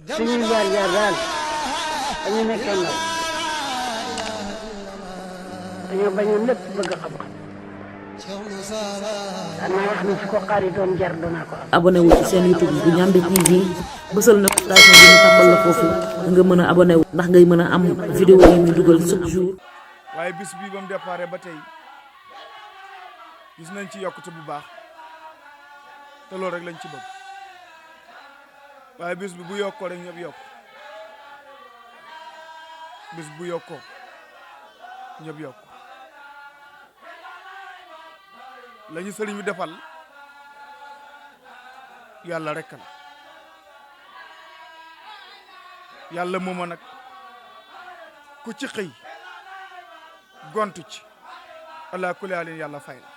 suñuy jaar daal dañu nekkoon ndaw dañoo bañoon lépp bëgg xam-xam danaa wax ni su ko xaaritoon jar danaa ko am. abonné wu ci seen YouTube bu Ndiamé TV bësal notification bi ñu tàmbal la foofu nga mën a abonné wu ndax ngay mën a am vidéo yi ñu dugal chaque jour. waaye bis bii ba mu déparé ba tey gis nañ ci yokkute bu baax te loolu rek lañ ci bëgg waaye bis bi bu yokkoo rek ñëpp yokk bis bu yokkoo ñëpp yokk la ñu sëriñ bi defal yàlla rek la yàlla mooma nag ku ci xëy gontu ci allah kulli haalin yàlla fay la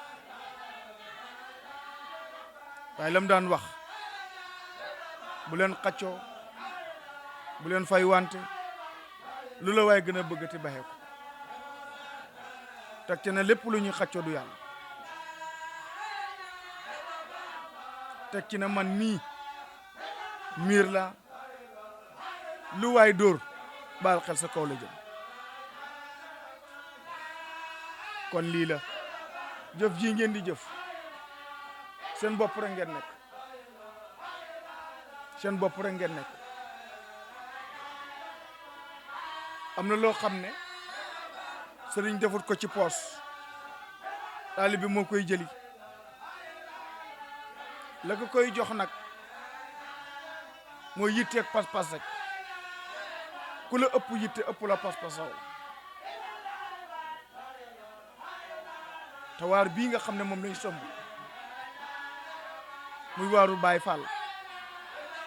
waaye lam daan wax bu leen xaccoo bu leen fay wante lu la waaye gën a bëgg te baxee ko teg ci ne lépp lu ñuy xaccoo du yàlla teg ci ne man nii miir la lu waay dóor baal xel sa kaw la jëm kon lii la jëf ji ngeen di jëf seen bopp rek ngeen nekk seen bopp rek ngeen nekk am na loo xam ne sëriñ defut ko ci poos taalibe bi moo koy jëli la ko koy jox nag mooy yitte ak pas-pas rek ku la ëpp yitte ëpp la pas-pasaw te waar bii nga xam ne moom lañ somb muy waaru Baye Fall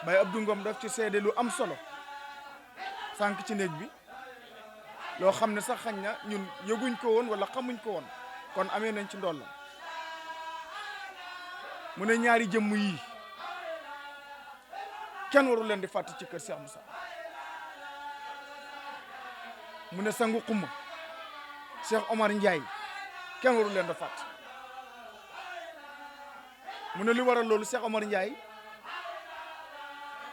Baye Abdou Ngom daf ci seede lu am solo sànq ci néeg bi loo xam ne sax xañ na ñun yëguñ ko woon wala xamuñ ko woon kon amee nañ ci ndoll mu ne ñaari jëmm yii kenn waru leen di fàtte ci kër Cheikh Moussa mu ne sangu xumma Cheikh Omar Ndiaye kenn waru leen di fàtte mu ne li waral loolu Cheikh Omar Ndiaye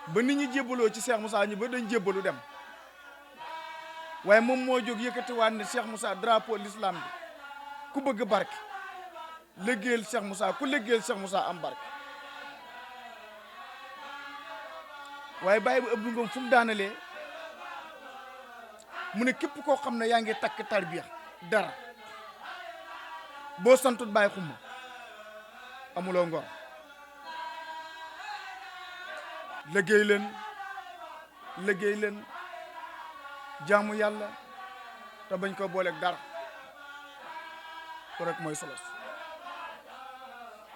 ba nit ñi jébbaloo ci Cheikh Moussa ñu ba dañ jébbalu dem waaye moom moo jóg yëkkatiwaat ne Cheikh Moussa drapeau l'islam bi ku bëgg barke liggéeyal Cheikh Moussa ku liggéeyal Cheikh Moussa am barke waaye bàyyi bu Abdou Ngom fu mu daanalee mu ne képp koo xam ne yaa ngi takk tarbiya dara boo santut bàyyi xumma amuloo ngor liggéey leen jaamu yàlla te bañ ko booleeg dara ko rek mooy solos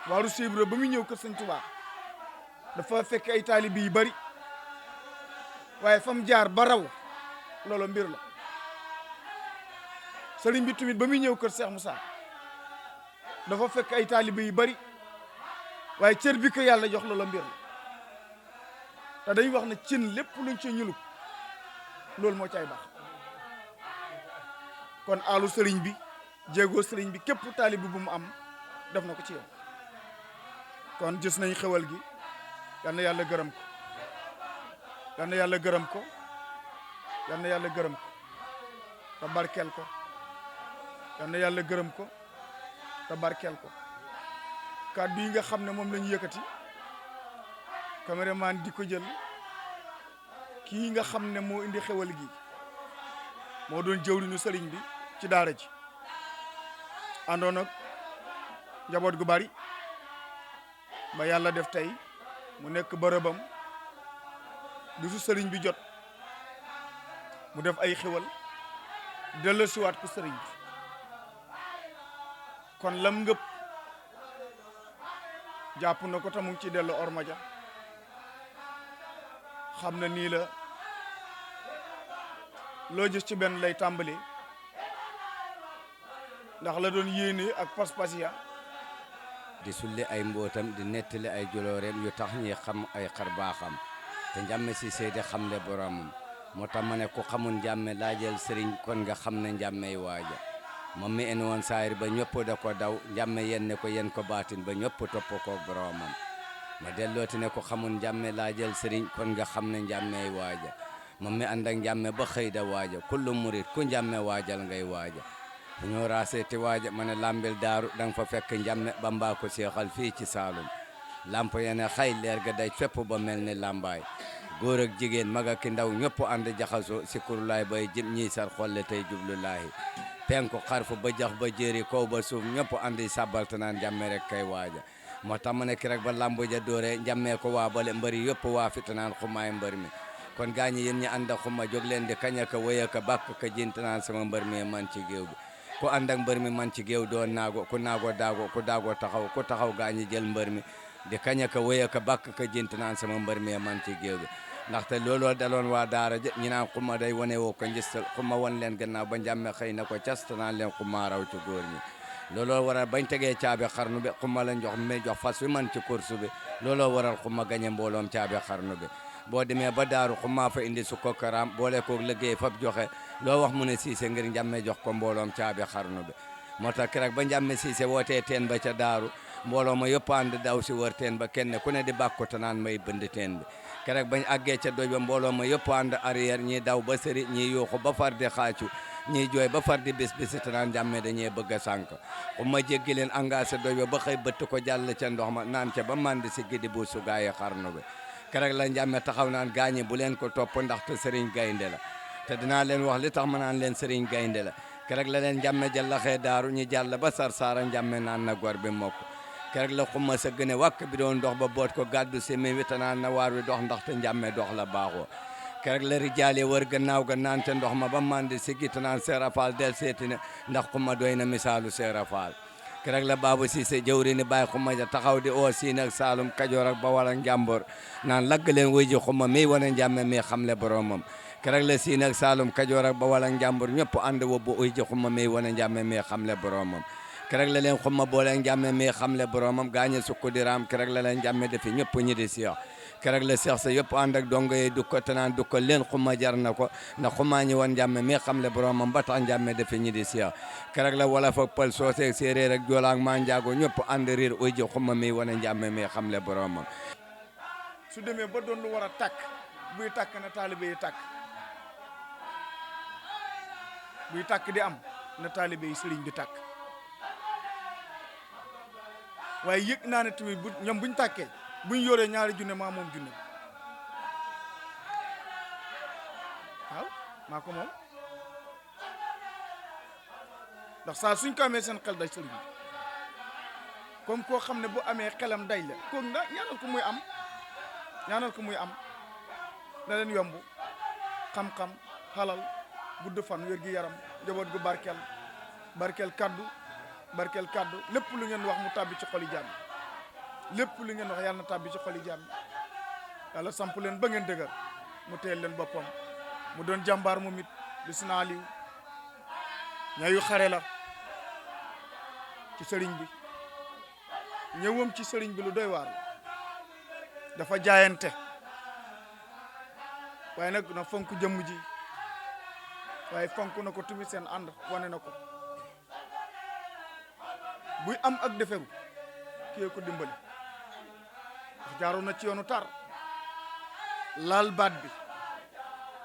waaru Sibra ba muy ñëw kër Sëñ Tuubaa dafa fekk ay taalibi yu bari waaye fam jaar ba raw loolu mbir la sëriñ bi tamit ba muy ñëw kër Cheikh Moussa dafa fekk ay taalibi yu bari waaye cër bi ko yàlla jox loolu mbir la te dañuy wax ne cin lépp luñ ci ñuluk loolu moo cay baax kon alu sëriñ bi jéegoo sëriñ bi képp taalibi bu mu am def na ko ci yow kon gis nañ xewal gi yal na yàlla gërëm ko yal na yàlla gërëm ko yal na yàlla gërëm ko te barkeel ko yal na yàlla gërëm ko te barkeel ko kàddu yi nga xam ne moom la ñu yëkkati caméraman di ko jël kii nga xam ne moo indi xewal gi moo doon jëwriñu sëriñ bi ci daara ji àndoon ak njaboot gu bari ba yàlla def tey mu nekk bërëbam bisu sëriñ bi jot mu def ay xewal delloosiwaat ko sëriñ bi kon lam ngëpp jàpp na ko te mu ngi ci dellu ormaja xam na nii la loo gis ci benn lay tàmbali ndax la doon yéene ak pas-pas ya di sulli ay mbootam di nettali ay jolooreem yu tax ñi xam ay xar baaxam te Ndiamé Cissé di xam le boromam moo tax ma ne ku xamul Ndiamé laajal sëriñ kon nga xam ne Ndiamé waaja moom mi en woon saayir ba ñëpp da ko daw Ndiamé yenne ko yen ko baatin ba ñëpp topp ko boromam ma dellooti ne ko xamul njàmme laajal sëriñ kon nga xam ne njàmmeey waaja moom mi ànd ak njàmme ba xëy da waaja kullu murit ku njàmme waajal ngay waaja bu ñoo raaseeti waaja ma ne lambil daaru danga fa fekk njàmme Bamba ko seexal fii ci Saalum lamp yene xay leer ga day fépp ba mel ni lambaay góor ak jigéen mag ak ndaw ñëpp ànd jaxasoo sikurulaay bay jëm ñiy sar xolle tey jublulaahi penku xarfu ba jax ba jéeri kaw ba suuf ñëpp àndi sabalta naan njàmme rek kay waaja moo tax ma ne ki rek ba lambu ja doore njàmmee ko waa bale mbëri yëpp waa fita naan xumaay mbër mi kon gaañi yéen ñi ànd ak xuma jóg leen di kañ aka wéy aka bàkk ka jint naan sama mbër mi man ci géew bi ku ànd ak mbër mi man ci géew doon naago ku naago daago ku daago taxaw ku taxaw gaañi jël mbër mi di kañ aka wéy aka bàkk ka jint naan sama mbër mi man ci géew bi ndaxte looloo daloon waa daara ñi naan xuma day wane woo ko njëstal xuma wan leen gannaaw ba njàmme xëy na ko casta naan leen xuma raw ci góor ñi looloo waral bañ tegee caabi xarnu bi xuma la jox fas wi man ci course bi looloo waral xuma gañe mbooloom caabi xarnu bi boo demee ba daaru xuma fa indi su ko karaam boole koog liggéey fab joxe loo wax mu ne siise ngir njàmme jox ko mbooloom caabi xarnu bi moo tax keroog ba njàmme siise wootee teen ba ca daaru mbooloo ma yëpp ànd daw si wër teen ba kenn ku ne di bàkku te naan may bënd teen bi keroog bañ àggee ca doj ba mbooloo ma yëpp ànd arrière ñii daw ba sëri ñii yuuxu ba far di xaacu ñii jooy ba far di bis bisi te naan njàmme dañuy bëgg a sànk xuma jéggi leen engagé doj ba xëy bëtt ko jàll ca ndox ma naan ca ba mandi si gidi bu su gaayi xarnu bi keroog la njàmme taxaw naan gaañi bu leen ko topp ndaxte sëriñ gaynde la te dinaa leen wax li tax ma naan leen sëriñ gaynde la keroog la leen njàmme jàllaxee daaru ñi jàll ba sar saara njàmme naan na gor bi mokk keroog la xuma sa gëne wàkk bi doon dox ba boot ko gàddu si mi wi te naan na waar wi dox ndaxte njàmme dox la baaxoo keroog la rijaale wër gannaaw ga naan ca ndox ma ba mandi si gi te naan Seera Faal del seeti ne ndax xuma doy na misaalu Seera Faal keroog la Baabu Siise jëwri ni bàyyi xuma ja taxaw di oo Siin ak Saalum Kajoor ak Bawol ak Njàmbur naan lagg leen wuy ji xuma mi wane njàmme mi xamle boromam keroog la Siin ak Saalum Kajoor ak Bawol ak Njàmbur ñëpp ànd wobbu wuy ji xuma mi wane njàmme mi xamle boromam keroog la leen xuma boole njàmme mi xamle boromam gaañe sukku di raam keroog la leen njàmme defi ñëpp ñi di seex keroog la seex sa yëpp ànd ak dongo yi du ko te naan du ko leen xuma jar na ko ndax xumaa ñi woon njàmme mi xamle boromam ba tax njàmme defi ñi di seex keroog la wolof ak pël soose ak séeréer ak joola ak manjaago ñëpp ànd riir uy ji xuma mi wane njàmme mi xamle boromam su demee ba doon lu war a tàkk buy tàkk na taalibe yi tàkk buy tàkk di am na taalibe yi sëriñ bi tàkk waaye yëg naa ne tamit ñoom buñ tàkkee buñ yoree ñaari junne maa moom junne waaw maa ko moom ndax saa suñ ko amee seen xel day sëriñ comme koo xam ne bu amee xelam day la kooku na ñaanal ko muy am na leen yomb xam-xam xalal gudd fan wér gi yaram njaboot gu barkeel kaddu lépp lu ngeen wax mu tàbbi ci xoli jàmm lépp lu ngeen wax yàlla na tàbbi ci xoli jàmm yàlla samp leen ba ngeen dëgër mu teel leen boppam mu doon jàmbaar moom it li si naa liw ñayu xare la ci sëriñ bi ñëwam ci sëriñ bi lu doy waar dafa jaayante waaye nag na fonk jëmm ji waaye fonk na ko tamit seen ànd wane na ko buy am ak defewu kii ko dimbali ndax jaaroon na ci yoonu tar laal baat bi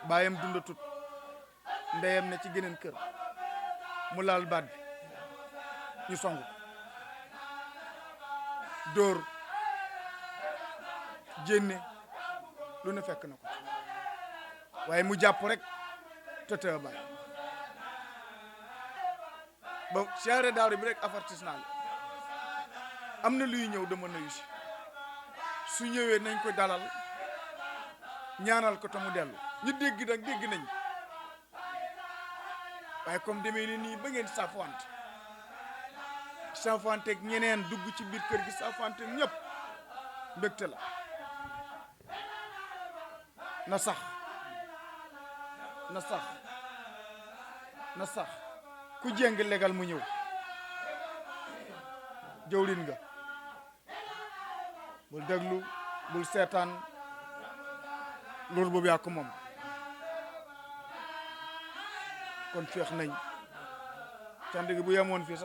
baayam dundatut ndeyam ne ci geneen kër mu laal baat bi ñu songu dóor jénne lu ne fekk na ko waaye mu jàpp rek tëtë baay ba siyaare daaru bi rek avertissement la am na luy ñëw dama nuyu si su ñëwee nañ ko dalal ñaanal ko te mu dellu ñu dégg nañ waaye comme demee ni nii ba ngeen safwante ak ñeneen dugg ci biir kër gi safwante ñëpp mbégte la na sax ku jéng legal mu ñëw jëwlin nga bul déglu bul seetaan loolu boobu yaa ko moom kon feex nañ cant gi bu yemoon fii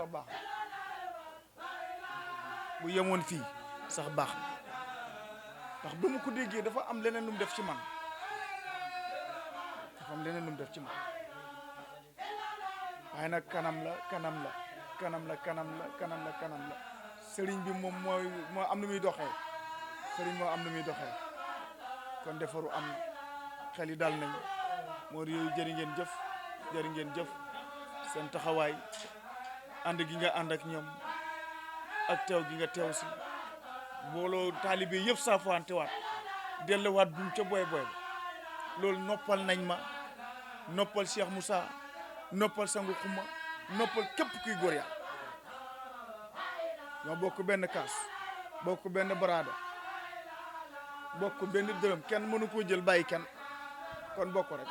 sax baax ndax ba mu ko déggee dafa am leneen lu mu def ci man waaye nag kanam la sëriñ bi moom moo am nu muy doxee kon defaru am na xel yi dal nañ moo yooyu jëri ngeen jëf seen taxawaay ànd gi nga ànd ak ñoom ak teew gi nga teew si booloo taalibe yëpp saafuwantewaat delluwaat buum ca boy loolu noppal nañ ma noppal Cheikh Moussa noppal sangu xuma noppal képp kuy góor yàlla ñoo bokk benn kaas bokk benn baraada bokk benn dërëm kenn mënu koo jël bàyyi kenn kon bokk rek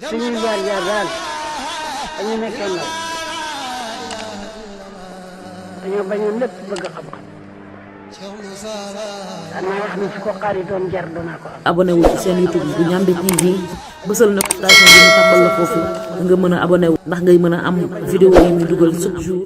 suñuy jaar daal dañu nekkoon ndaw dañoo bañoon lépp bëgg xam-xam danaa wax ni su ko xaaritoon jar danaa ko am. abonné wu ci seen YouTube bu Ndiamé TV bësal notification bi ñu tàmbal la foofu nga mën a abonné wu ndax ngay mën a am vidéo yi ñu dugal chaque jour.